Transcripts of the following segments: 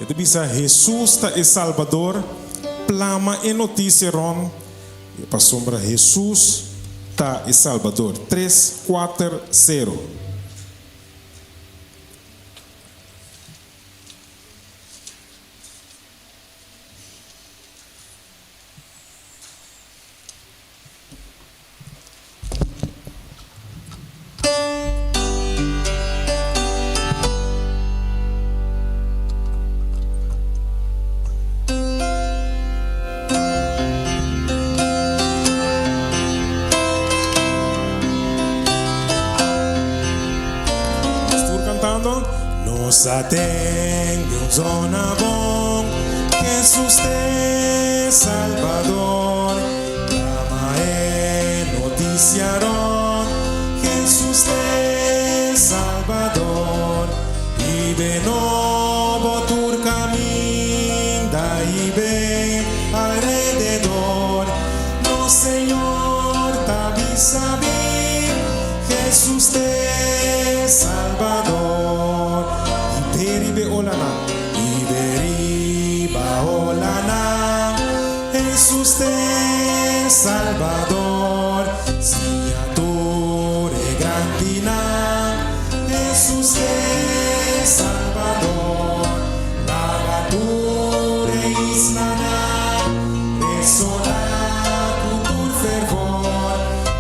Então, bisa Jesus está é Salvador, plama e notícia ron, e para sombra Jesus está é Salvador. 3, 4, 0. Nos atende un zona bom, Jesus te Salvador, clama e noticiaron, Jesus te Salvador, y de nuevo tu camino, y ve alrededor, no Señor te avisa bien, Jesus te Salvador. Iberiba olana, Jesus te Salvador, Siatore grandina, Jesus te Salvador, Lavature islana, resona con tu fervor,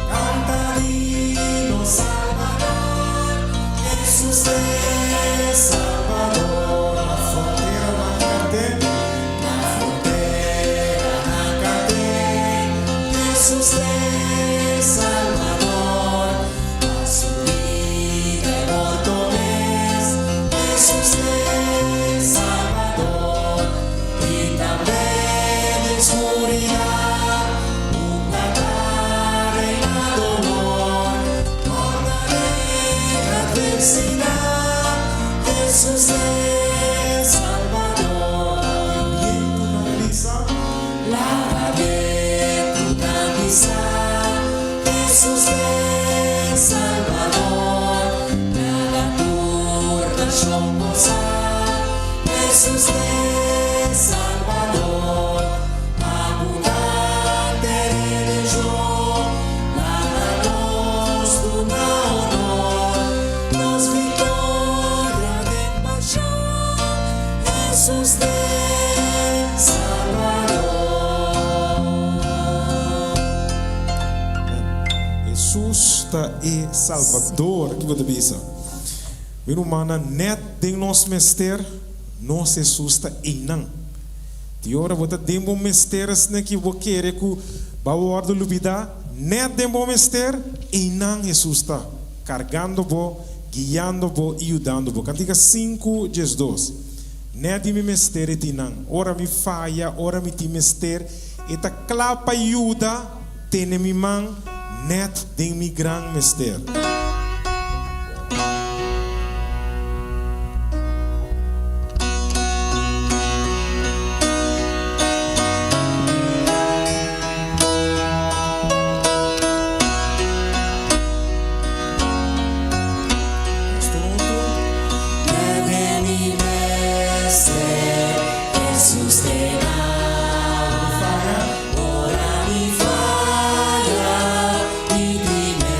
cantarino Salvador, Jesus te Salvador. Jesus te Salvador, a su vida mortones, Jesus te Salvador, y también en oscuridad, un cantar en la dolor, tornaré la adversidad, Jesus te Salvador, y bien tu nariza, la Jesus te Salvador, nada turna somos Jesus te Salvador, abundante religión, nada nos da honor, nos victoria de pasión, Jesus te Salvador. Jesus está é Salvador, que você pensa? Meu mana net tem nos mester, nós Jesus está inang. De hora você tem bom mesteres né que você quer que bawa do lubida, net tem bom mester, inang Jesus está carregando bo, guiando bo, ajudando bo. Cantiga 5, 12. Net de me mester é inang. Ora me falha, ora me ti mester, eta clapa ajuda, tem me man. Net ding mi gran mister. Ora mi falla, y dime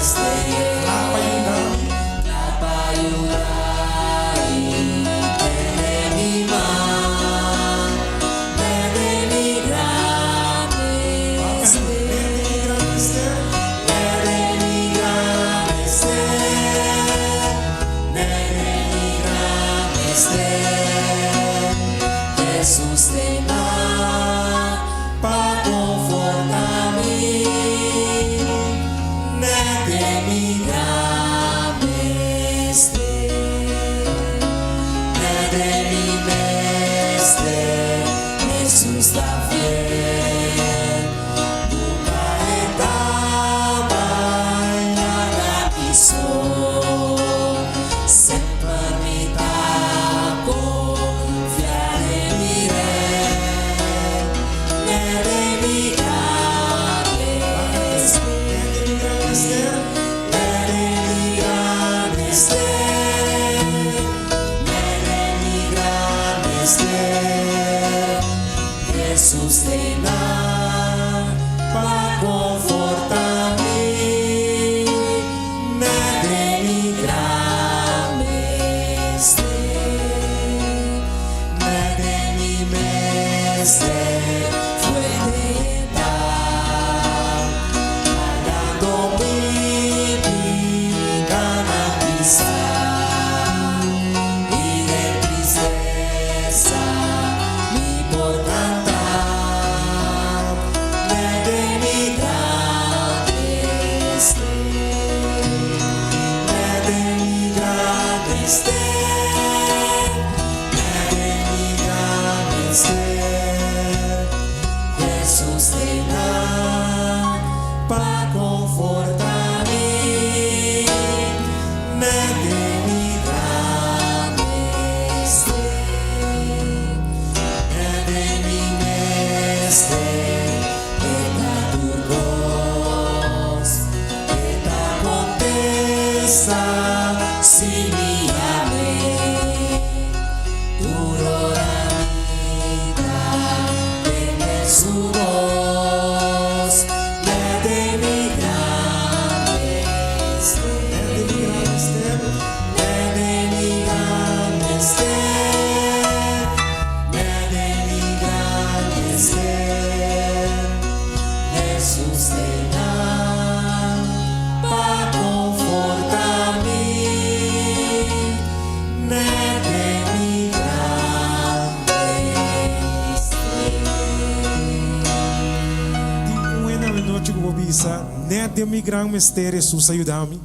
De mi gran mistério, Jesus ajuda-me.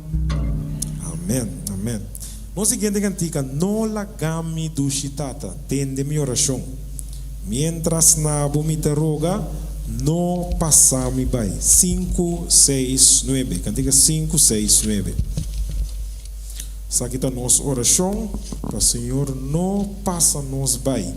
Amém, amém. No seguinte cantica, no lagami dushitata, tende mi oração. Mientras na vomita roga, no passami vai. 5, 6, 9. Cantica 5, 6, 9. Aqui está nossa oração, para o Senhor não passa nos vai.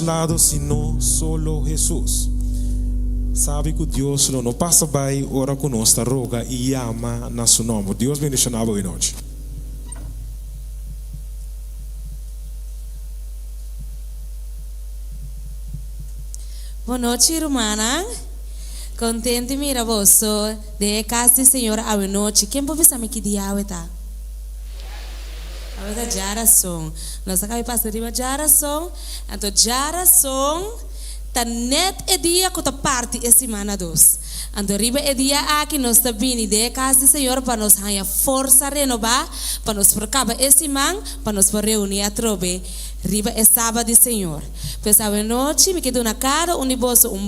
Lados sino solo Jesús. Sabe que Deus não passa bem, ora conosco, roga e ama na seu nome. Deus bendiga a boa noite. Boa noite, irmã. Contente, mira, vosso de casa do Senhor à noite. Quem pode saber que dia é tá? A verdade, geração. Nós acabamos de passar de geração. Então, geração tá net é dia que tá parte essa semana dos. Então, riba é dia aqui nós tá vindo de casa do Senhor para nos ganhar força renovar, para nos acabar esse semana, para nos reunir a trobe. Riba é sábado do Senhor. Pois a noite, me quedo na cara,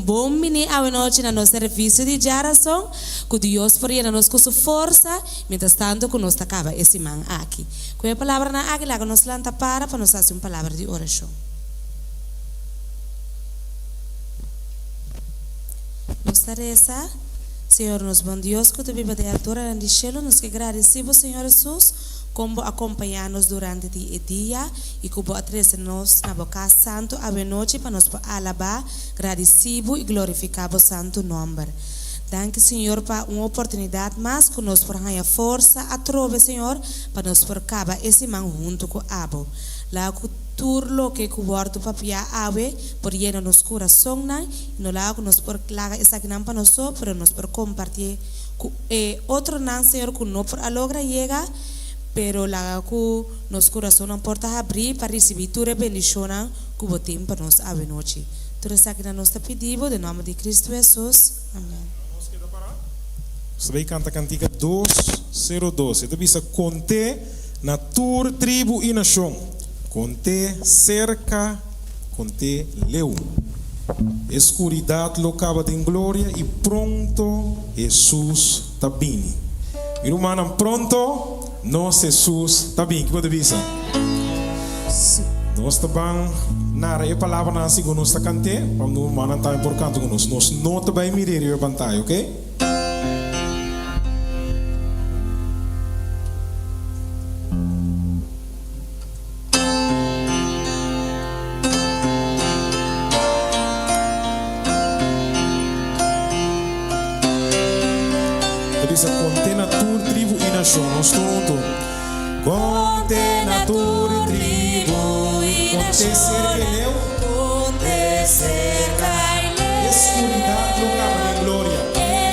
bom mini a noite na nosso serviço de geração, que Deus por ir nos com sua força, mientras tanto que nós acaba esse semana aqui. Com a palavra na aqui, lá que nós lanta para nos fazer uma palavra de oração. Nos taresa, Senhor, nos bom Deus, que tu viva de altura no cielo, nos que agradecemos, Senhor Jesus, como acompanhar-nos durante o dia e como atrazer-nos na boca santo a noite para nos alabar, agradecido e glorificar o santo nome. Danke, Senhor, para uma oportunidade mais que nos por ganhar força a trove, Senhor, para nos por acabar esse man junto com Abo. Lá que turlo que cubordo papia ave por lleno nos coração, no lá que nos por laga essa que não para nós, pero nos por compartir outro não, Senhor, que não por alogra llega, pero la que nos coração não porta abrir para receber tua bendição que botem para nós a noite. Tudo isso que nós te pedimos, em nome de Cristo Jesus. Amém. Você vai cantar cantiga 202. Você bisa conte na tur tribo e nação. Conte cerca, conte leu. Escuridade locava em glória e pronto Jesus está vindo. Irmão, pronto, nós Jesus está vindo. Que pode bisa? Nós estamos na palavra na segundo nós está cante. Vamos no manan tayo por canto com nós. Nós não está bem mirar a pantalla, ok? Contena tur tribo e nação, nós todos. Contena tur tribo e nação. Conte cerca e leu. Escuridade locava em glória.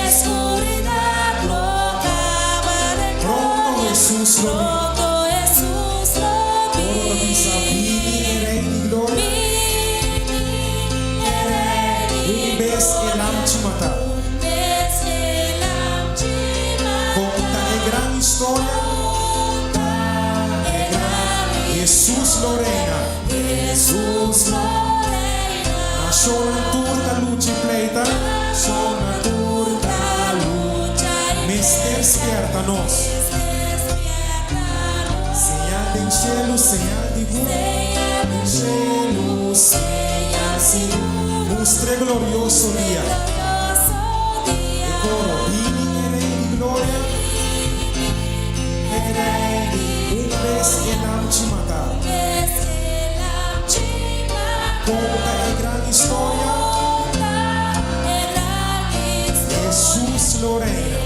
Escuridade locava em glória. Pronto Jesus lo vi. Pronto Jesus lo vi. Pronto bisa vini e rei de glória. Vini e rei de glória. Bes elam te matar. História Jesus Lorena, Jesus Lorena, a chora turta luce pleita, chora turta luce, mister esquerda nós, señal de cielo, señal de cielo, señal de mustre glorioso dia, e coro vini rei de glória. Elam te matar. Conta a grande história. Jesus Lorena.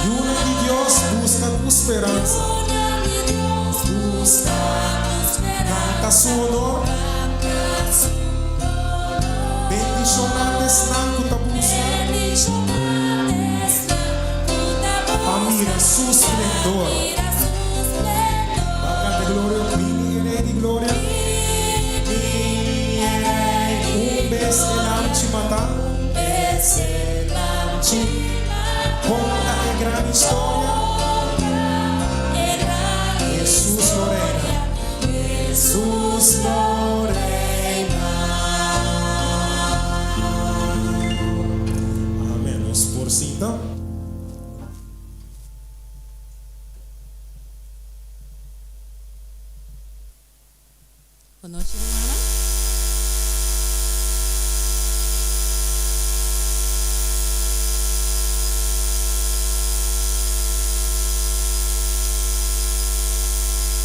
E una de Deus busca tu esperança. Busca. Canta su honor. Bendicionantes não te busca. Mira su esplendor. Vaca de gloria, vini rei de glória. Bes elam te matar. Conta a grande história. Jesus Lorena. Jesus Lorena. Amém. Nos por cinta. Boa noite, irmã.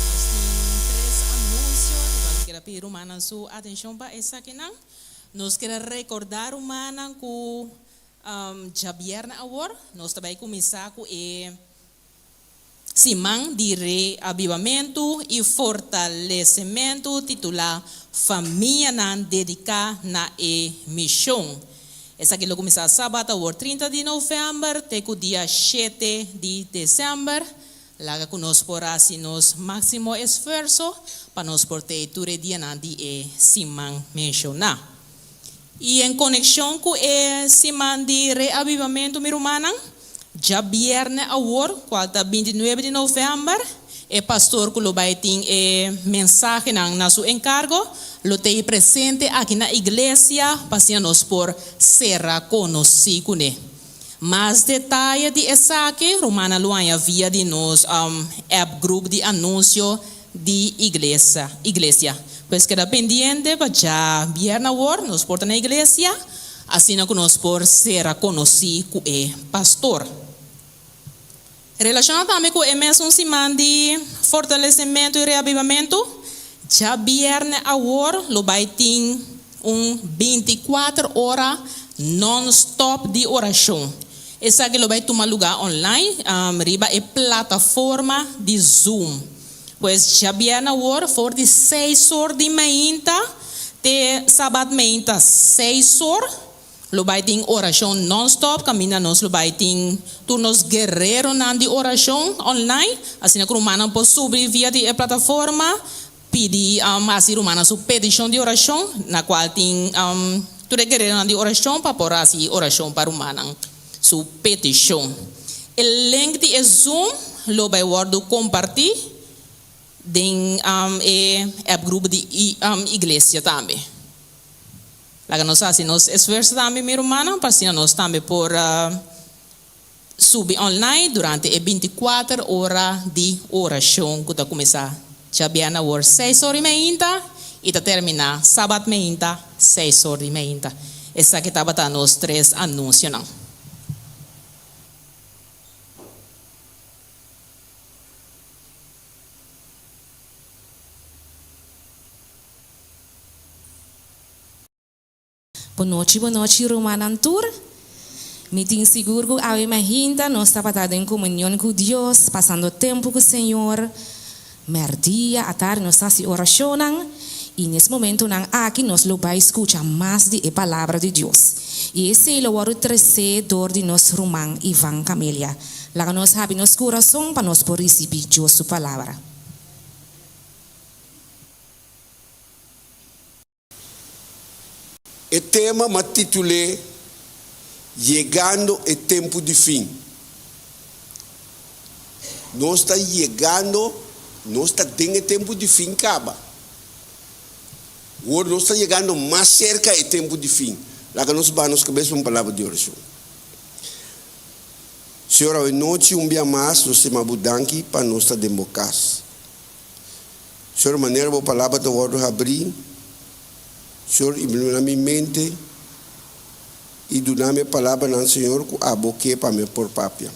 Nós temos 3 anúncios. Quero pedir a sua atenção para essa aqui. Nós queremos recordar humana que já viernes agora nós também começar com Simão de reavivamento e fortalecimento titular família na dedicar na missão. Essa aqui começa sábado, o 30 de novembro, até o dia 7 de dezembro. Lá que nós poramos nosso máximo esforço para nos portar todo dia na de Simão mencionar. E em conexão com o Simão de reavivamento, meu irmão, já viernes agora, 29 de novembro, o pastor que vai ter mensagem na seu encargo, lo tem presente aqui na igreja, para nós por ser conhecido. Mais detalhes de essa aqui, Romana Luanha via de nós grupo de anúncio de igreja. Pois que era pendiente para já viernes agora, nos porta na igreja, assim que nós por ser conhecido com o pastor. Relacionado também com o mesmo semana de fortalecimento e reavivamento, já viernes agora, lo vai ter 24 horas non-stop de oração. Essa aqui vai tomar lugar online, riba a plataforma de Zoom. Pois já viernes agora, for de 6 horas de manhã, até sábado manhã, 6 horas. Lo vai ter oração non-stop, caminha nós lo vai ter turnos guerreiro na de oração online, assim que o humano pode subir via de plataforma, pedir assim humano sua petição de oração, na qual tem tudo guerreiro na de oração para por assim oração para o humano, sua petição. O link de Zoom lo vai guardo compartilhar em grupo de igreja também. Lá nós assim nós esforçamos também, meu irmão, para nós também por subir online durante 24 horas de oração que está começar. Já viene a 6 horas e meia e está terminar sábado meia 6 horas e meia. Essa aqui estava tá nos 3 anúncios não. Boa noite, Romanantur. Me tenho seguro que a imagina nós estamos em comunhão com Deus, passando tempo com o Senhor. Merdia, à tarde, nós estamos oracionando. E nesse momento, aqui nós vamos escutar mais de a palavra de Deus. E esse é o terceiro de nosso irmão Ivan Camélia. Lá nós abrimos nosso coração para nós poder receber Deus sua palavra. O tema me titulei Chegando o Tempo de Fim. Nós estamos chegando, nós estamos tendo o tempo de fim, acaba. Agora nós estamos chegando mais cerca do tempo de fim. Lá que nós vamos cabeça uma palavra de oração. Senhor, hoje noite, dia mais, nós temos abudanque para nós estar democracia. Senhor, maneira a palavra do ordem abrir. Senhor, ilumina minha mente e dá minha palavra ao Senhor que aboque para me por papia.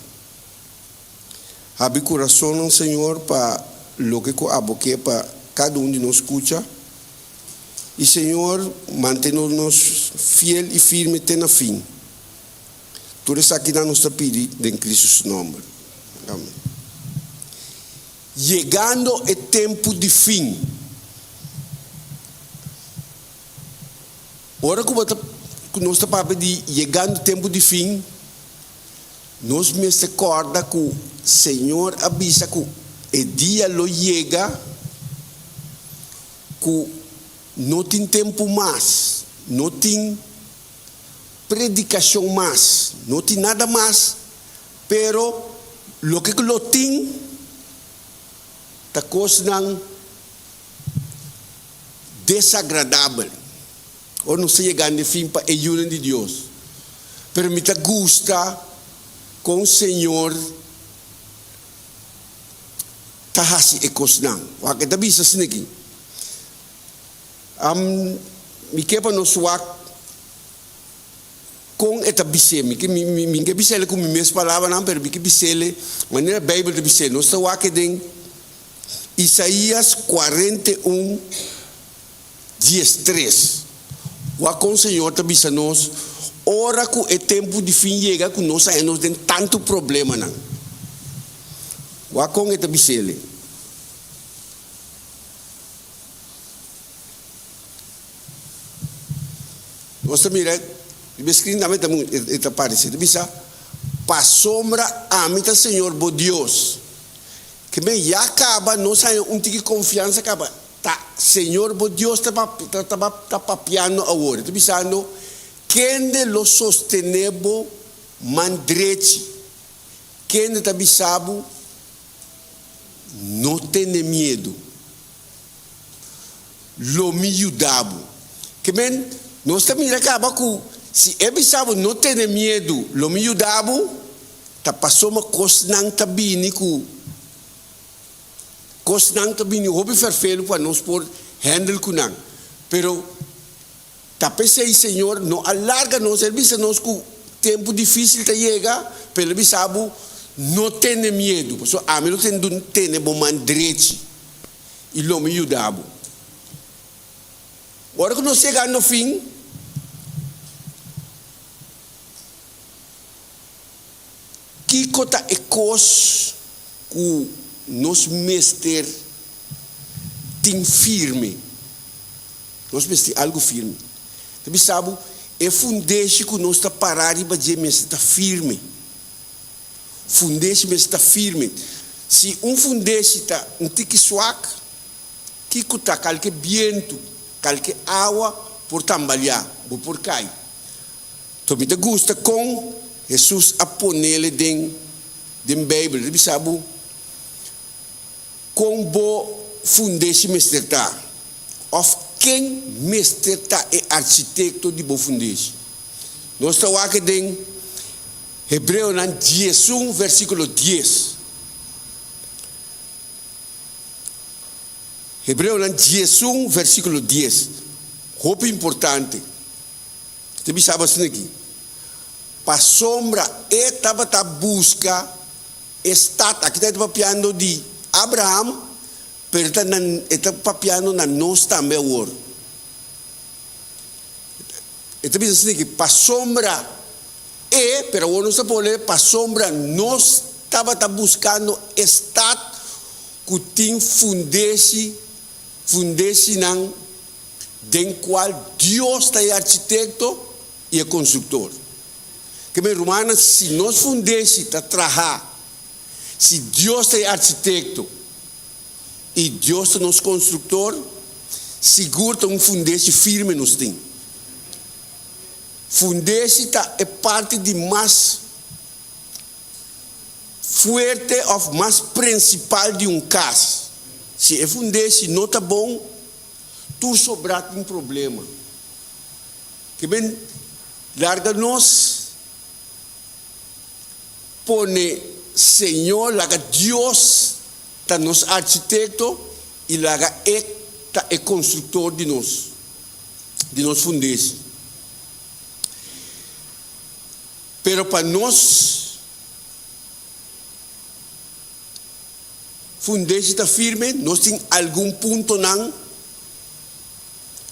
Abre coração, Senhor, para o que aboque para cada de nós escuta. E, Senhor, mantém-nos fiel e firme até no fim. Tudo isso aqui nós está pedindo em Cristo nome. Amém. Chegando o tempo de fim. Ora que nós estamos chegando o tempo de fim, nós me recorda que o Senhor avisa que o dia lo chega, que não tem tempo mais, não tem predicação mais, não tem nada mais, pero lo que lo tem, está coisa desagradável. Ou não se chegando de fim para a ajuda de Deus. Permita gusta com o Senhor tahasi e cosnang. Wag kita bisa sinigi. Mikepa no suak com eta bise. Mike bisele com minhas palavras não, pero mike bisele. Maneira Bíblia de bise. Nós suak den Isaías 41, 13. Com o Senhor te avisa nós, ora que o tempo de fim chega, que nós saímos de tanto problema não. Wakong ito bisele. Nossa mira, descreve também esta parte. Bisa pasombra amita Senhor bo Deus. Que me já acaba, não sai tique confiança acaba. Tá, Senhor bo Deus tá papiando agora. Tu bisando quem de lo sostenebo mandrete. Quem de bisabo não tem medo. Lo miudabo. Que men nós também acaba com se é bisabo não tem medo, lo miudabo tá passou uma coisa não tá bini com coisa não tá bini hobby ferfelo para nós por handle com não. Pero tá pensei Senhor não alarga nós ele bisa nós com tempo difícil tá chega, pelo bisabo não tem medo. Só a mim não tem bom mandrete e lo miudabo. Agora que nós chegamos no fim, que cota é coisa que nós mestre tem firme, nós mestre algo firme. Também sabe é fundeixe que nós está parar e bater mestre está firme. Fundeixe mestre está firme. Se fundeixe está tique suac, que cota qualquer viento, qualquer água por tambalhar, por cair. Também te gusta com Jesus a ponele den Bíblia, ele sabe com bo fundeixe mesterta. Of quem mesterta é arquiteto de bo fundeixe. Nós estamos aqui em Hebreu 10, versículo 10. Hebreu 10, versículo 10. Roupa importante. Você sabe assim aqui. Para sombra estava a busca estátua aqui está papiando de Abraham, pero está papiando na nós também agora. Então diz assim que para sombra pero agora não se pode ler para sombra nós estava buscando estátua que tem fundeixe não den qual Deus está arquiteto e é construtor. Que me romana, se nós fundeixe está trabalhar, se Deus é arquiteto e Deus é nosso construtor, seguro um fundeixe firme nos tem. Fundeixe é parte de mais forte ou mais principal de casa. Se é fundeixe não está bom, tu sobrar tem problema. Que bem, larga nós. Pone Senhor, laga Deus, tá nos arquiteto e laga é construtor de nós fundeixe. Pero para nós fundeixe está firme, nós tem algum ponto não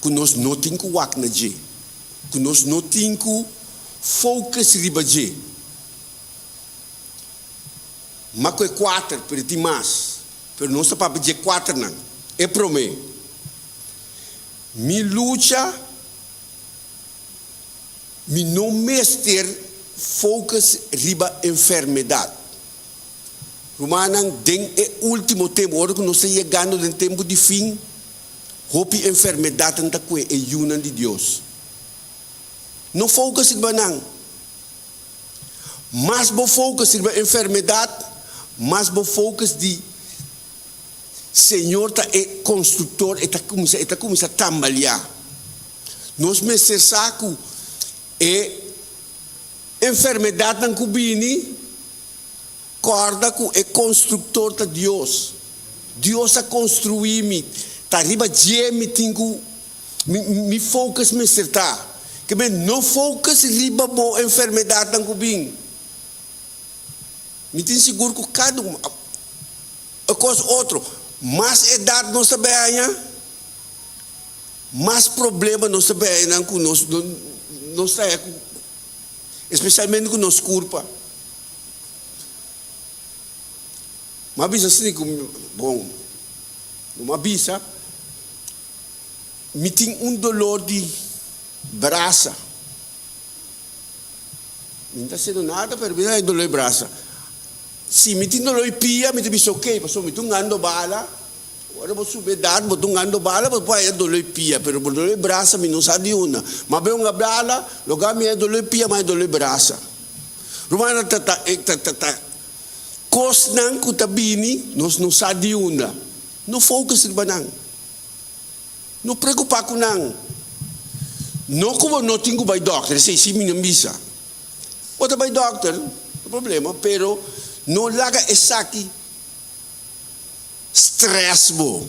que nós não tem que wak na je, que nós não tem que focus riba je. Mas é 4, pero tem mais. Pero não está para dizer 4 não. É promê. Mi luta, mi não mester focus riba enfermidade. Romanan den é último tempo, agora que nós estamos chegando no tempo de fim, hope enfermidade não está com a ajuda de Deus. Não focus riba não. Mas vou focus riba enfermidade, mas vou focus de Senhor tá é construtor, está começando a trabalhar. Nós me saco é enfermidade não cubini, corda com é construtor de Deus. Deus a construir-me, tá riba de me tenho me focus me acertar. Que bem não focus riba boa enfermidade não cubini. Me tem seguro que cada um a coisa outro, mais idade não sabe ainda, mais problema não sabe ainda com nós não sai, especialmente com nós culpa. Mabisa assim como bom. Mabisa me tem dolor de braça. Não está sendo nada, pero me dolor de braça. Se me tem dolor de pia, me diz ok, passou me tungando bala. Agora vou subir dado, vou tungando bala, vou pôr dolor de pia, pero dolor de braça me não sabe uma. Mas bem uma bala, lugar me é dolor de pia, mas dolor de braça. Rumana tata Kosnang kutabini, nos não sabe uma. Não focus riba nang. Não preocupa com nang. Não como não tenho by doctor, sei se me não bisa. Outra by doctor, não problema, pero não laga esaki stress bo.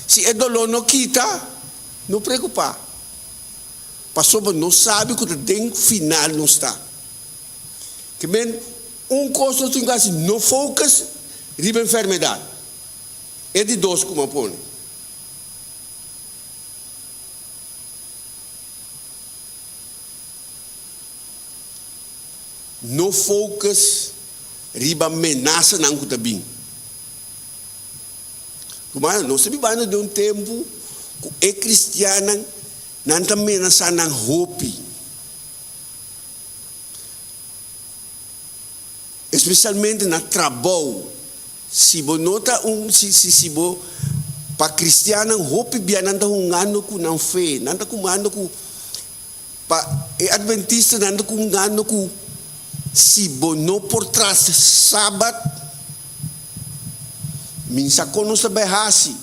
Se é dolor não quita, não preocupa. Passou não sabe que tem final não está. Que men coisa tem que não focus riba enfermidade. É de dois como põe. No focus riba ameaça não que bem. Como não se vai de tempo que é cristiana não também ameaça não hope. Especialmente na trabalho. Se você nota se você para cristiano hope bia nanda ano com não fé, nanda com ano com para adventista nanda com ano com se você não por trás sábado minsa conosco berrasi,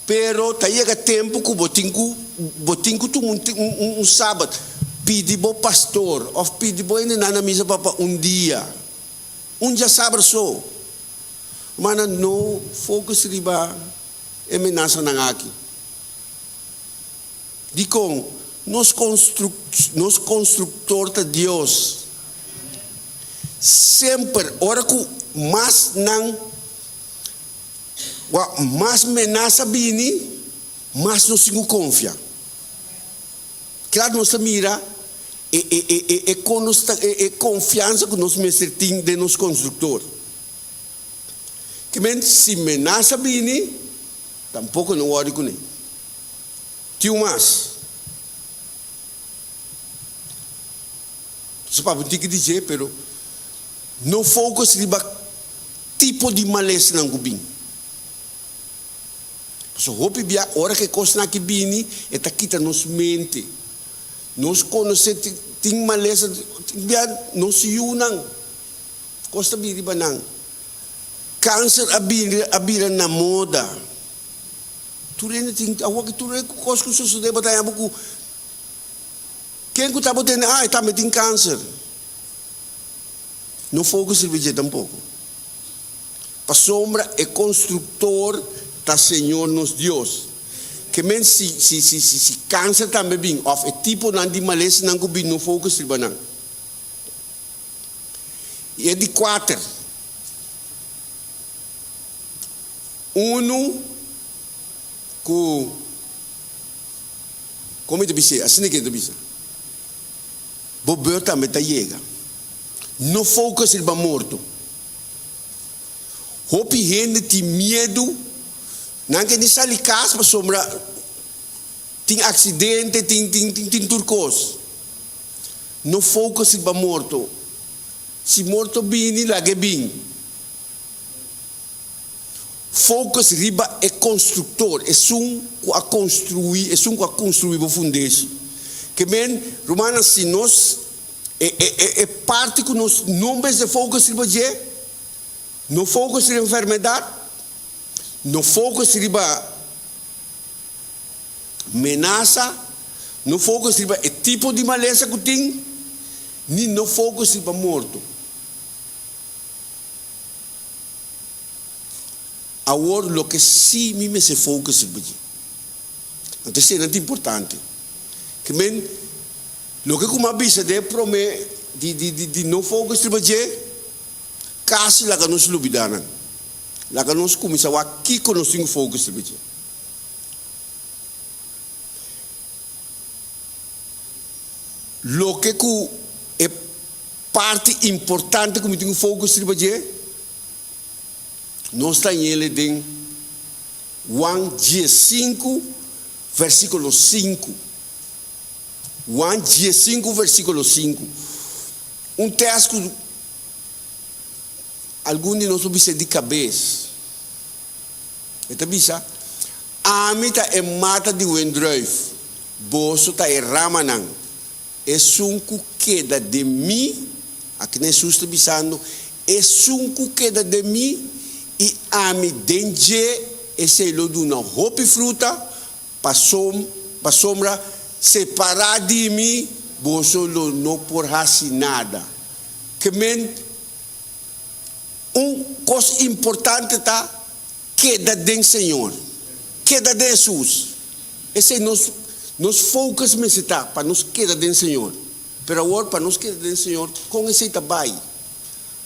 pero tá chega tempo que botinho tu sábado pedi bo pastor ou pedi bo ainda na missa para dia dia sábado só. Mana no focus riba ameaça nang aqui. Dicom nos construtor de Deus sempre ora que mais nang mais ameaça bini mais nos confia. Claro nos mira e confiança que nos mestre tem de nos construtor. Que men se ameaça bini tampouco não ore com ele. Tio mais. Só para ter que dizer, pero não focus riba tipo de malês não gubin. So hope bia hora que coisa na que bini eta kita nos mente. Nos conhecer ting malês bia nos yunang. Costa biri banang. Câncer abira na moda. Turene ting awak turene coisa que sucede batalha buku. Quem que tá botando tá metendo câncer. Não focus riba tampouco. Pa sombra é construtor da Senhor nos Deus. Que men se câncer também bem, of é tipo não de malês não que bem no focus riba não. E é de 4. Como é que dizer? Assim que é dizer. Bober também tá chega. No focus riba morto. Hope gente tem medo. Não que nem sai de casa para sombra. Tem acidente, tem turcos. No focus riba morto. Se morto bem, lá que bem. Focus riba é construtor, é a construir o fundeixo. Que bem, Romana, se nós é parte que nós não vemos de focus riba de, não focus riba enfermidade, não focus riba ameaça, não focus riba é tipo de maleza que tem, nem não focus riba morto. Agora, o que sim me se focus riba de. Então, isso é muito importante. Que men, o que como avisa de promete de não focus riba de, casi lá que nós lubidaram. Lá que nós começamos aqui com nós temos focus riba de. O que é parte importante que me tenho focus riba de, nós está em ele em Juan 15, versículo 5. Juan 15, versículo 5. Um texto, alguns de nós observam de cabeça. Então, bisa, ami ta e mata de wendruif, boso ta e ramanan, e sunku queda de mim, aqui nem Jesus está bisando, e sunku queda de mim, e ami denje, e se lo do na roupa e fruta, pa sombra, separar de mim, boso lo não por hasi nada. Que men, coisa importante tá, queda de Senhor, queda de Jesus. Esse é nos focos mesmo está, para nos queda de Senhor. Pero agora, para nos queda de Senhor, com esse trabalho.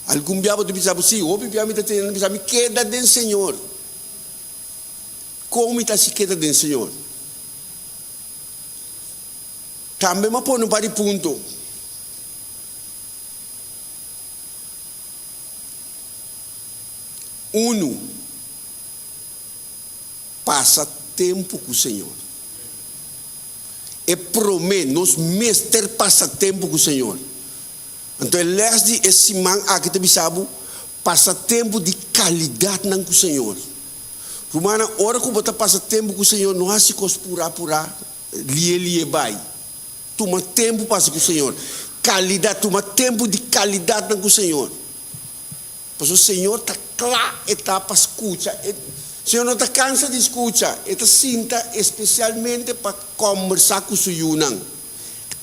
Algum dia você pensa assim, o dia me está me queda de Senhor. Como está se queda de Senhor? Também me põe para o ponto. Passa tempo com o Senhor. E promete, nós mestre passa tempo com o Senhor. Então, ele esse man aqui também sabe, passa tempo de qualidade com o Senhor. Romana, hora que você passa tempo com o Senhor, não há se cospura, lie, vai. Toma tempo passa com o Senhor. Qualidade, toma tempo de qualidade com o Senhor. Porque o Senhor está claro, está para escutar. O Senhor não está cansado de escutar. Ele sinta especialmente para conversar com o Senhor.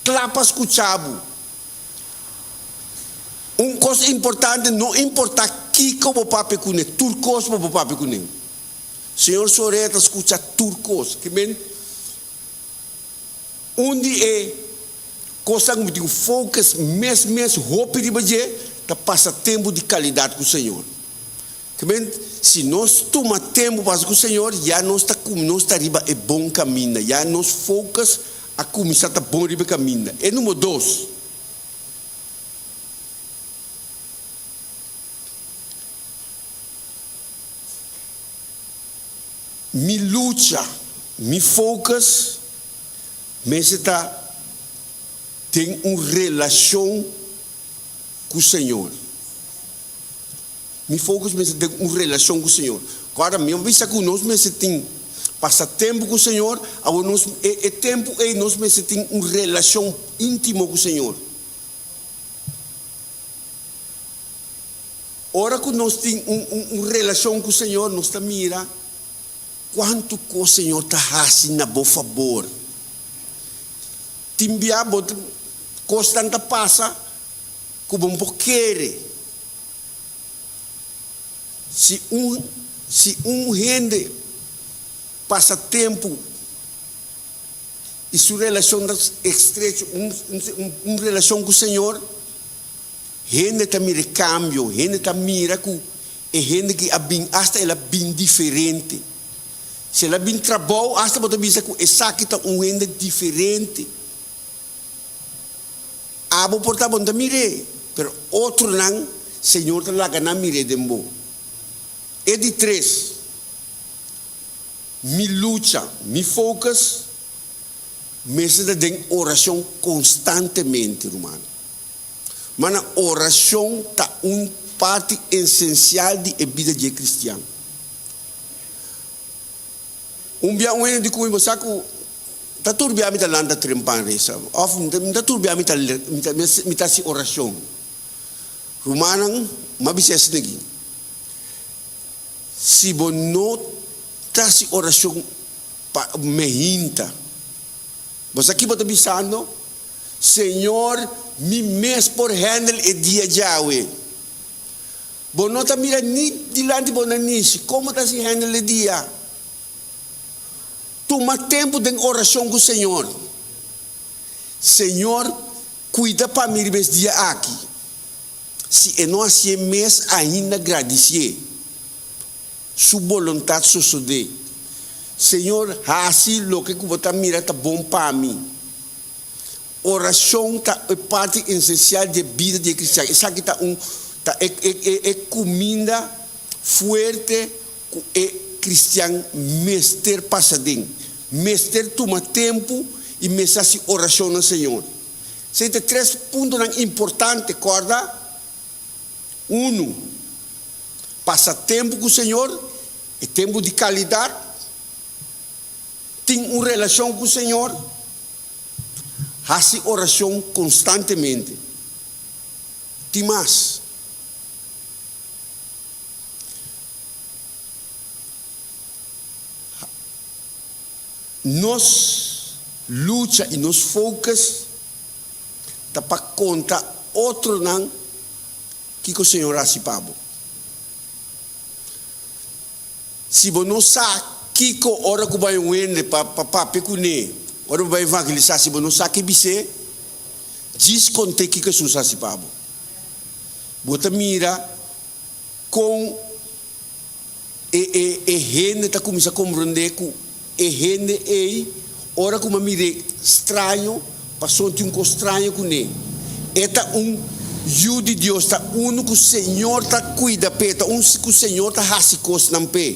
Claro para escutar. Uma coisa importante, não importa que como papai com ele, turcos como papai com ele. O Senhor só está escutar turcos. Que bem, onde é coisa como digo, focus, mês, roupa de baixo, está passa tempo de qualidade com o Senhor. Que bem, se nós toma tempo para com o Senhor, já nós está como nós está riba é bom caminho, já nós focus a começar a bom riba caminho. E número 2. Me luta, me focus, mas está tem uma relação com o Senhor. Me focus, mas tem uma relação com o Senhor. Agora, mesmo vista que nós tem passa tempo com o Senhor, é tempo e nós tem uma relação íntima com o Senhor. Ora que nós temos uma relação com o Senhor, nós está mira quanto que o Senhor está fazendo a bom favor. Timbia constante passa como um querer. Se gente passa tempo e sua relação estreita, uma relação com o Senhor, gente está mira cambio, gente está mira com e gente que hasta ela bem diferente. Se ela bem trabalho, hasta pode dizer que essa aqui está gente diferente. Abo porta bom da mire, pero outro não, Senhor está lá na mire de mo. E de 3, me luta, me focus, me se tem oração constantemente, irmão. Mas a oração está parte essencial da vida de cristiano. Dia de comigo, saco, está tudo bem a landa trempan resa. Está tudo bem a se oração. Romanang, mabisas nagi. Se você não está se oração mehinta, você aqui está pensando, Senhor, me mes por handle e dia jawe. Você não está mirando nem dilante de como está se handle o dia. Toma tempo de oração com o Senhor. Senhor, cuida para mim esse dia aqui. Se eu não assim mês ainda agradecer. Sua vontade suceder. Senhor, assim o que você mira está bom para mim. Oração é parte essencial da vida de cristão. Isso aqui é comida fuerte e cristiano mester passadinho. Mester toma tempo e mensagem oração no Senhor. São 3 pontos importantes, corda? 1, passa tempo com o Senhor, é tempo de qualidade, tem uma relação com o Senhor, faz oração constantemente. Tem mais. Nós luta e nos focus para conta outro não que o Senhor hace pabo. Se você não sabe que hora que vai wende para pecune, hora vai evangelizar, se você não sabe que você diz conte que Jesus hace pabo. Você mira com gente está começando a compreender que gente é hora que eu mire estranho, passou de um estranho com ele. É Ju de Deus, está que o Senhor está cuida, peta, que o Senhor está fazendo coisas não pé.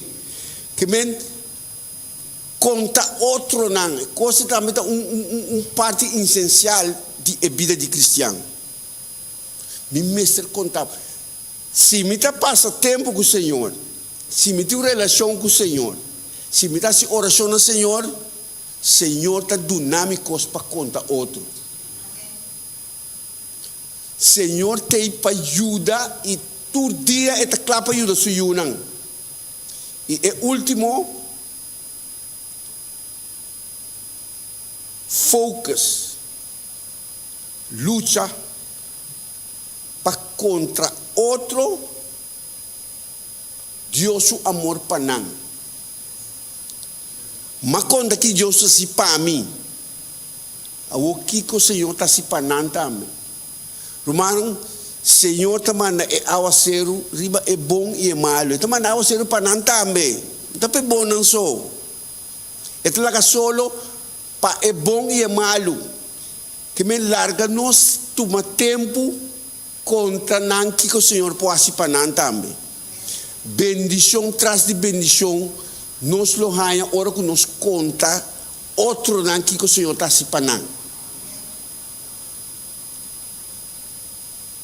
Que men conta outro não, coisa também é parte essencial da vida de cristiano. Me mestre conta, se me está passa tempo com o Senhor, se me tem relação com o Senhor, se me está se oração no Senhor, Senhor está dinâmico para contar outro. Senhor tem para ajuda e todo dia é claro para ajuda sua yunang. E é último, focus, luta para contra outro, Deus o amor para nós. Mas quando que Deus se para mim, o que o Senhor está se para nós também. Romano, Senhor também é awaseiro, riba é bom e é malo. Também é awaseiro para nós também. Então é bom não só. É talaga solo para é bom e é malo. Que me larga nós toma tempo contra nós que o Senhor pode se para nós também. Bendição traz de bendição. Nós lo haya ora que nos conta outro não que o Senhor está se para nós.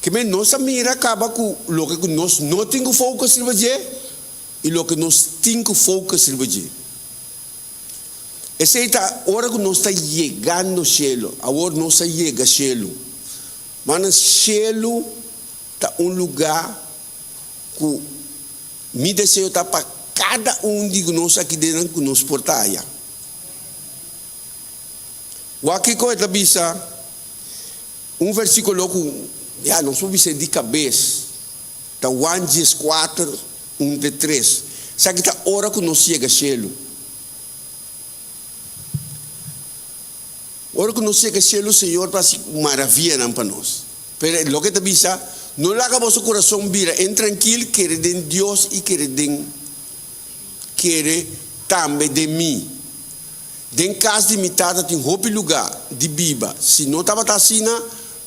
Que me nossa mira acaba com o que nós não temos foco sobre você e o que nós temos foco sobre você. Essa é a hora que nós estamos chegando ao céu, a hora que nós estamos chegando ao céu. Mas o céu está lugar que me desejo está para cada de nós aqui dentro que nos portaia. O aqui que eu bisa versículo que não sou de cabeça. Está 1 Dias 4, 1-3. Sabe que está hora que nós chega ao céu. Hora que nós chega ao céu, o Senhor faz maravilha para nós. Mas o que está bisa, não larga vosso coração vira, entra tranquilo, quer de Deus e quer também de mim. Em casa de mitad tem roupa lugar de biba. Se não estava assim,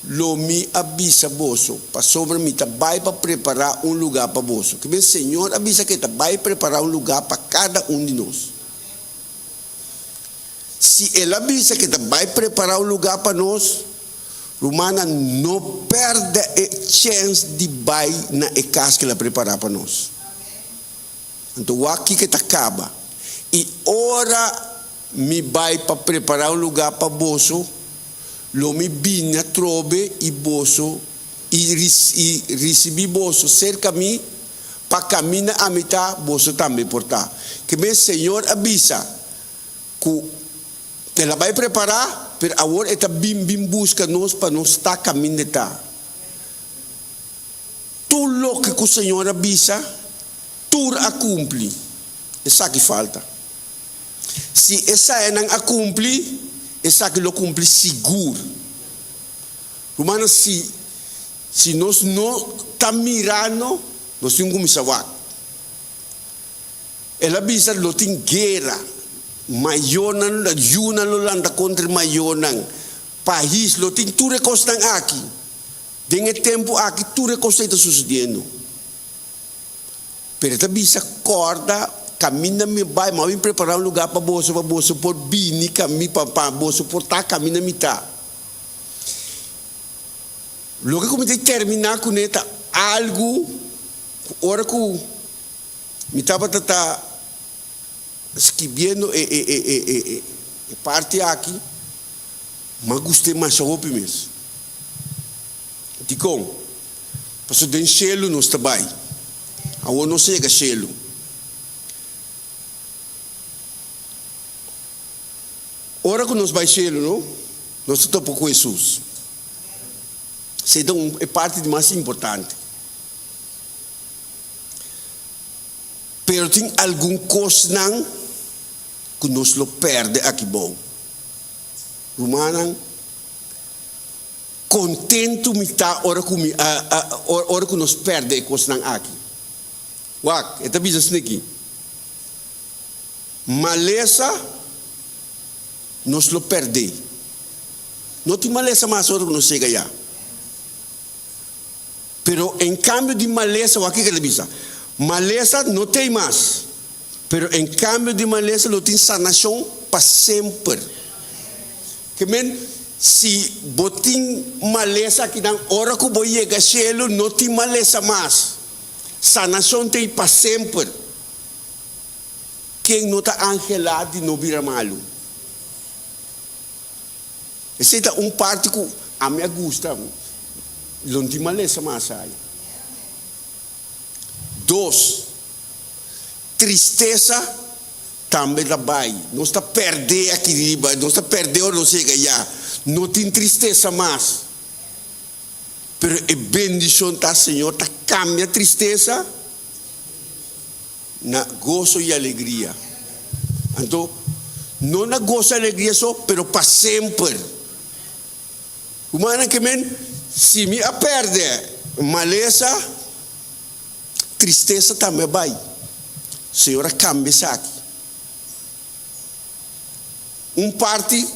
lo me avisa vosso, para sobre mim, vai para preparar lugar para vosso. Que o Senhor avisa que vai preparar lugar para cada de nós. Se Ele avisa que vai preparar lugar para nós, Romana não perde a chance de vai na casa que Ele preparar para nós. Então, aqui que acaba. E ora me vai para preparar lugar para vosso, lo me binha trobe e boso e recebi boso cerca mim para caminhar a mitad boso também portar que meu Senhor avisa que ela vai preparar pero agora está bim busca nós para nós estar caminhando tudo o que o Senhor avisa tudo a cumprir essa que falta se essa é não a cumprir essa que lo cumpre seguro. Romano, se nós não estamos mirando, nós temos como saber. Ela avisa que tem guerra. Mayonan, la juna lo landa contra mayonan. País, lo tem tudo recostando aqui. Tem tempo aqui, tudo recosta está sucedendo. Pero também se acorda, caminha me vai, mas eu preparar um lugar para você por bini, caminho para você por tá, caminha me tá. Logo que eu terminar com neta algo, hora que me estava escrevendo parte aqui, mas gostei mais só o mesmo. Ticom, passou de selo nos trabalho, agora não chega selo. Ora que nós vai selo, não? Nós estamos com Jesus. Então é parte mais importante. Pero tem algum coisa que nós lo perde aqui bom. Romana, contento me tá hora que nós perde a coisa aqui. Wak, esta bisa aqui. Maleza, nós lo perde. Não tem maleza mais hora que nós chega já. Pero em cambio de maleza, o que ele bisa? Maleza não tem mais. Pero em cambio de maleza, não tem sanação para sempre. Que men, se botin maleza aqui na hora que vou chegar ao céu, não tem maleza mais. Sanação tem para sempre. Quem não está angelado não vira malo. Essa é parte que a minha gosta. Não tem maleza mais aí. 2. Tristeza também trabalha. Não está perdendo aqui, não está perdendo, não chega já. Não tem tristeza mais. Pero a bendição do Senhor tá cambia a tristeza na gozo e alegria. Então, não na gozo e alegria só, pero para sempre. Humana que men, se me perde maleza, tristeza também vai. Senhora cambia isso aqui. Parte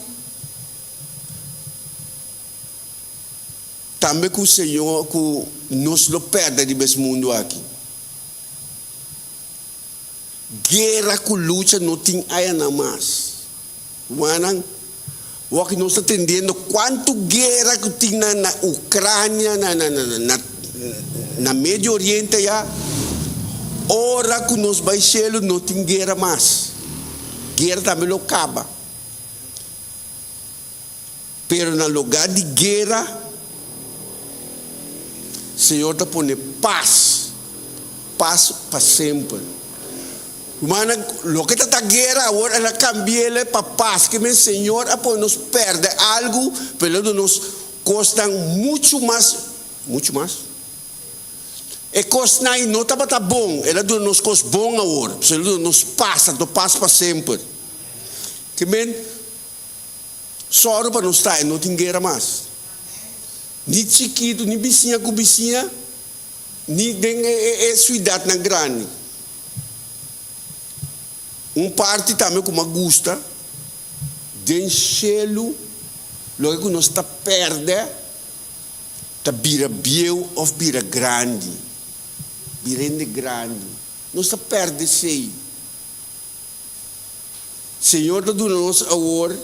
também que o Senhor que nos lo perde desse mundo aqui. Guerra com luta não tem aí nada mais. Humana, o que nós estamos entendendo quanto guerra que tem na Ucrânia, na Médio Oriente já, ora que nós baixamos não tem guerra mais. Guerra também não acaba. Pero no lugar de guerra, o Senhor está pondo paz para sempre. Humana, lo que está guerra agora ela cambia para paz, que o Senhor apoia nos perde algo, pero nos custa muito mais. E coisa não está bom, ela nos custa bom agora, Senhor nos passa para sempre. Que só para nós estar, não tem guerra mais. Nem chiquito, nem vizinha com vizinha, nem cidade na grande. Parte também como gosta, de enchê-lo, logo que nós está perde, está vira biel ou vira grande. Virende grande. Nós está perde sei. Senhor está dando nós agora,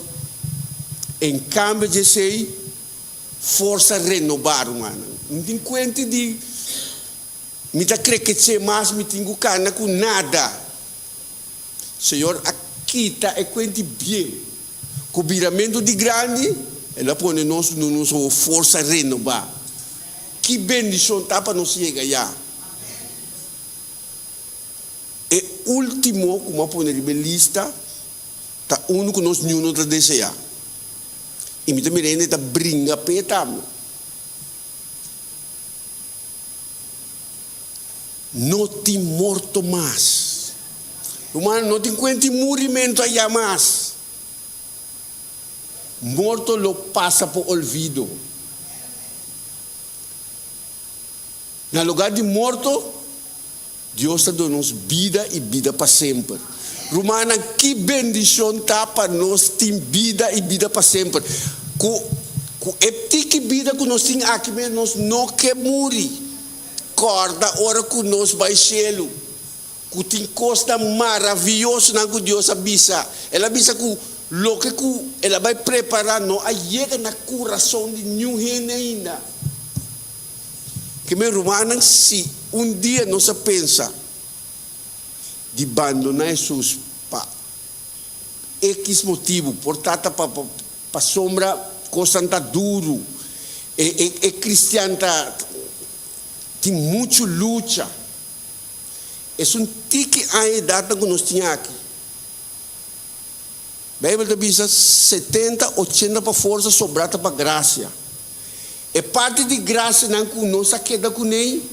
em cambio de sei, força renovar, mano. Não tem conta de me tá crescer mais, me tenho cana com nada. Senhor, aqui está é quente bem. Com viramento de grande, ela põe nós força renovar. Que bendição está para nós chegar já. E último, como a põe na lista, está que nós não está desejar. E me também está brinca petamo. Não tem morto mais. Humano, não tem quanto morimento aí mais. Morto lo passa por olvido. No lugar de morto, Deus está dando nos vida e vida para sempre. Romana, que bendição está para nós ter vida e vida para sempre. Com que vida que nós temos aqui, nós não queremos morrer. Corda, hora que nós vai cielo. que tem coisa maravilhosa na que Deus avisa. Ela avisa que lo que ela vai preparar não chega na coração de nenhum ainda. Que me Romanos, se dia nós pensa de abandonar Jesus para X motivo, portanto para sombra coisa tá duro, cristiano tem muita luta. É tique a idade que nós tínhamos aqui. A Bíblia diz 70, 80 para força, sobrata para graça. É parte de graça que nós queda com ele,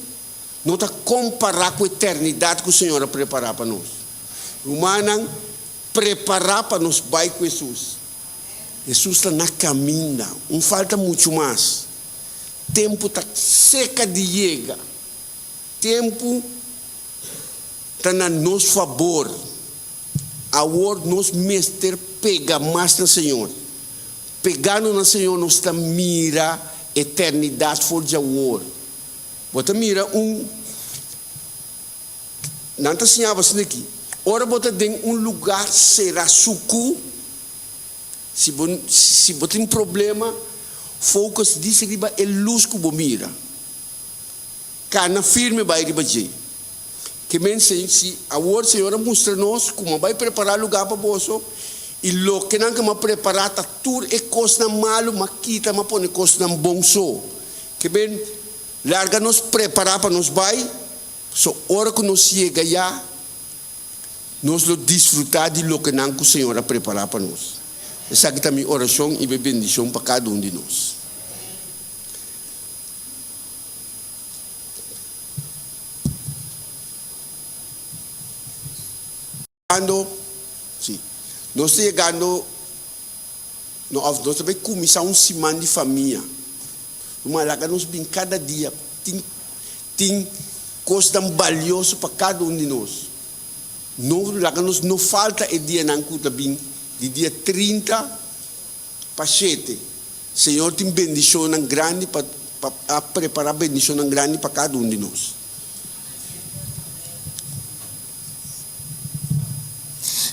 não está comparar com a eternidade que o Senhor preparar para nós. Humana preparar para nós vai com Jesus. Jesus está na caminho, não falta muito mais. Tempo está seca de chega. Tempo está na nosso favor. Agora nós mestre pega mais no Senhor. Pegando no Senhor, nós está mira eternidade for de agora. Bota mira não está assim aqui. Ora bota tem lugar será sucu. Se você tem problema, focus diz que é luz que você mira. Cana firme vai riba de. Que men se agora o Senhor mostra nós como vai preparar lugar para você e lo que não que me preparar tá tudo é coisa malo, mas quita mas põe coisa bom só. Que men larga nos preparar para nos vai, so hora que nós chega já nós lo desfrutar de lo que não que o Senhor preparar para nós. Essa aqui também oração e bendição para cada de nós. Sim, nós chegando, nós também começamos semana de família. Uma lá que nós bem cada dia tem coisa valiosa para cada de nós. Não falta o dia não custa bem. De dia 30 para 7. Senhor tem bendição grande para preparar bendição grande para cada de nós.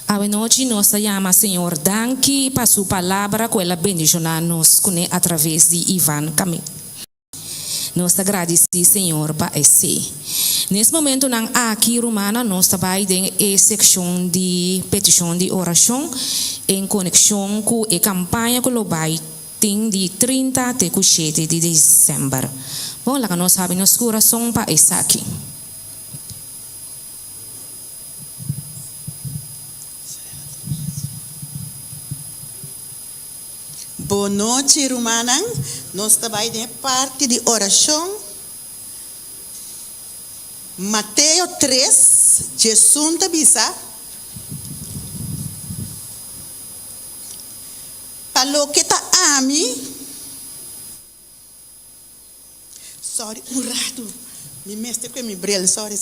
A noite nós chamamos Senhor danke para sua palavra que ela bendicionar-nos através de Ivan Caminho. Nós agradecemos Senhor para esse. Nesse momento não aqui Romana nós trabalhamos em seção de petição de oração em conexão com a campanha global tem de 30 até 7 de dezembro. Bom, lá nós sabemos nosso coração para esse aqui. Boa noite, Romana. Nós trabalhamos em parte de oração. Mateus 3, Jesus te bisa. Palo que ta ami. Sorry, um rato. Me mestre com me brel, sorry.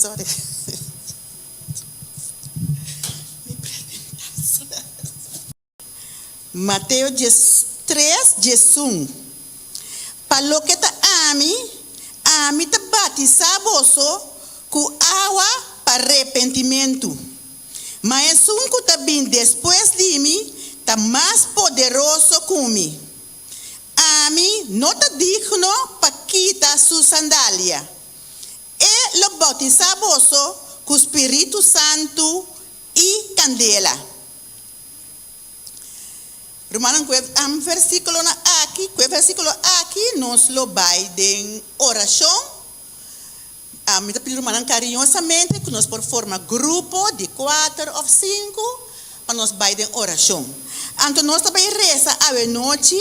Mateus 3, Jesus. Palo que ta ami te batizar vosso com água para arrependimento. Mas um que está bem depois de mim, está mais poderoso que mim. A mim não está digno para quitar sua sandália. E lo batizar vosso com o Espírito Santo e candela. Romano, versículo aqui, nós lo vai em oração. Me pedindo carinhosamente que nós por forma grupo de 4 ou 5 para nós vai em oração. Então nós também reza a noite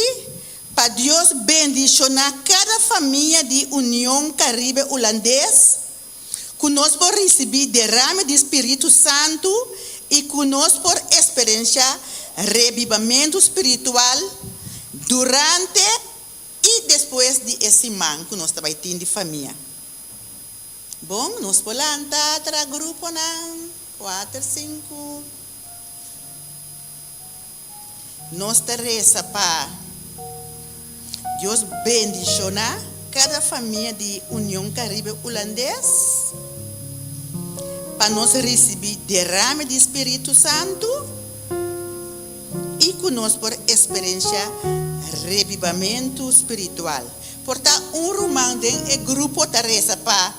para Deus bendicionar cada família de União Caribe Holandês, que nós por receber derrame de Espírito Santo e que nós por experienciar revivimento espiritual durante e depois de esse ano que nós também temos de família. Bom, nós podemos entrar grupo não 4, 5. Nós reza para Deus bendicionar cada família de União Caribe Holandês, para nós receber derrame do Espírito Santo e conosco por experiência revivamento espiritual. Portanto, romano é grupo taresa para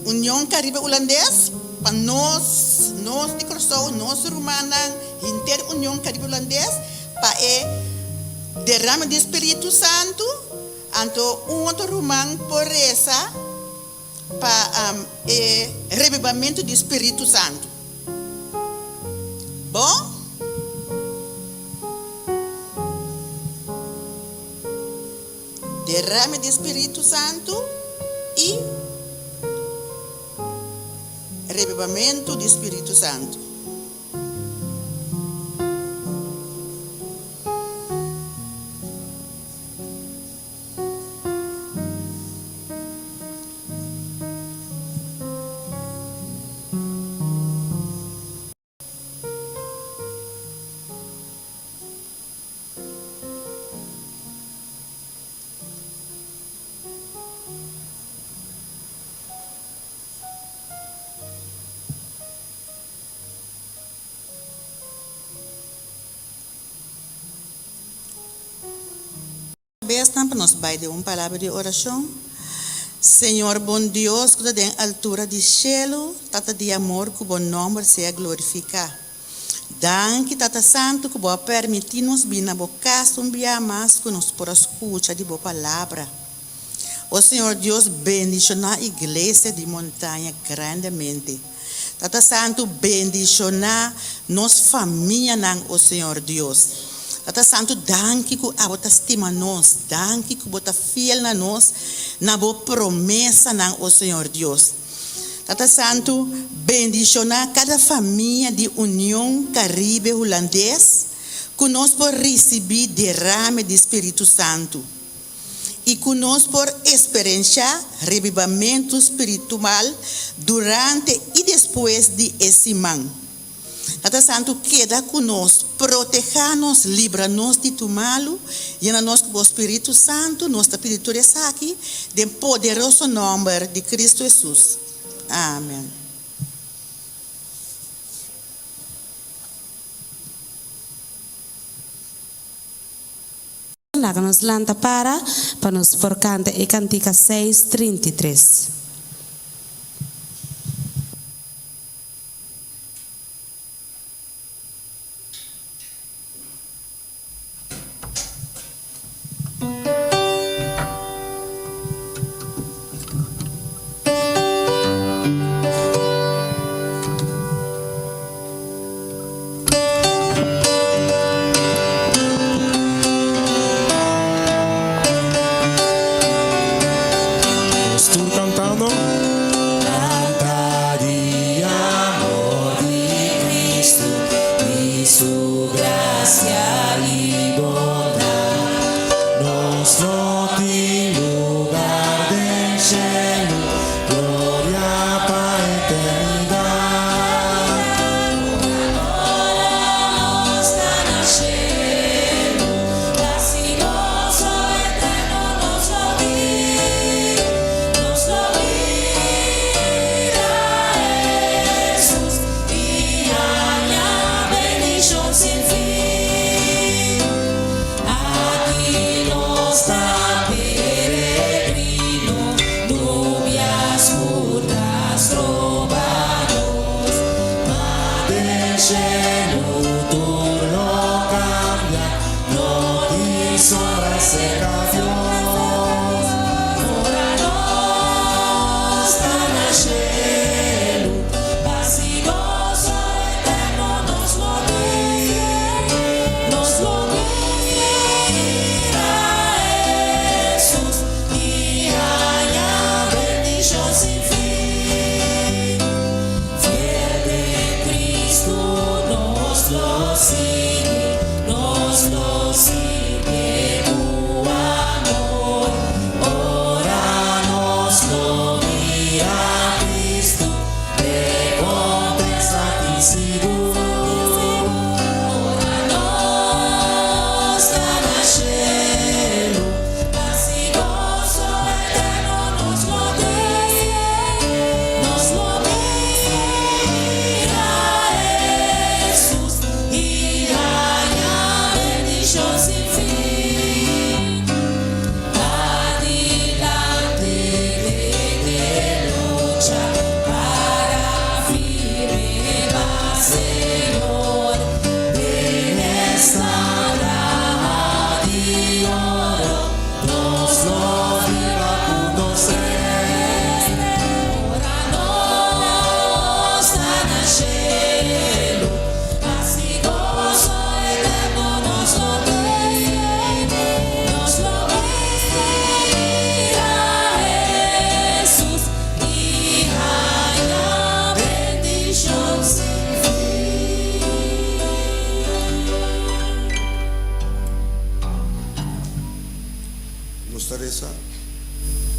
União Caribe Holandês, para nós de Cruzou, nós romana, inter União Caribe Holandês, para derrame do Espírito Santo, então outro romano por essa para revivamento do Espírito Santo. Bom? Derrame do Espírito Santo e revivamento do Espírito Santo. Para nós vai de uma palavra de oração. Senhor, bom Deus, que tem altura de cielo, tata de amor, que bom nome seja glorificado. Danke, tata santo, que boa permitir-nos vir na boa casa, mais que nos por escuta de boa palavra. O Senhor Deus, bendicionar a igreja de montanha grandemente. Tata santo, bendicionar nos família, o Senhor Deus. Tata Santo, danke que a estima nós, danke que bota fiel na nós, na boa promessa o Senhor Deus. Tata Santo, bendicionar cada família de União Caribe Holandês, que nós por receber derrame do Espírito Santo e que nós por experienciar revivamento espiritual durante e depois de esse ano. Tata Santo, queda conosco, proteja-nos, livra-nos de tu malo, e na nós com o Espírito Santo, nós te pedimos aqui, de poderoso nome de Cristo Jesus. Amém. Lá que nos lanta para nos for canta e cantica 6:33.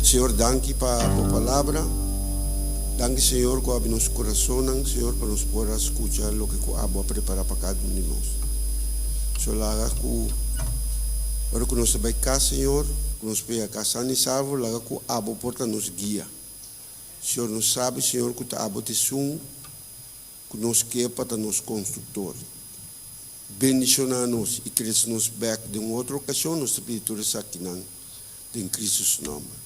Senhor, danke para a tua palavra. Danke, Senhor, que abre nosso coração, Senhor, para nos poder escutar o que o Abo prepara para cada um de nós. Senhor, laga que agora que nós vai cá, Senhor, que nos pega cá sano e salvo, laga que o Abo porta nos guia. Senhor, nos sabe, Senhor, que o Abo te sum, que nos quepa para nos construtor. Bendicionar-nos e crescer-nos back de uma outra ocasião, nos pedidos aqui, em Cristo nome.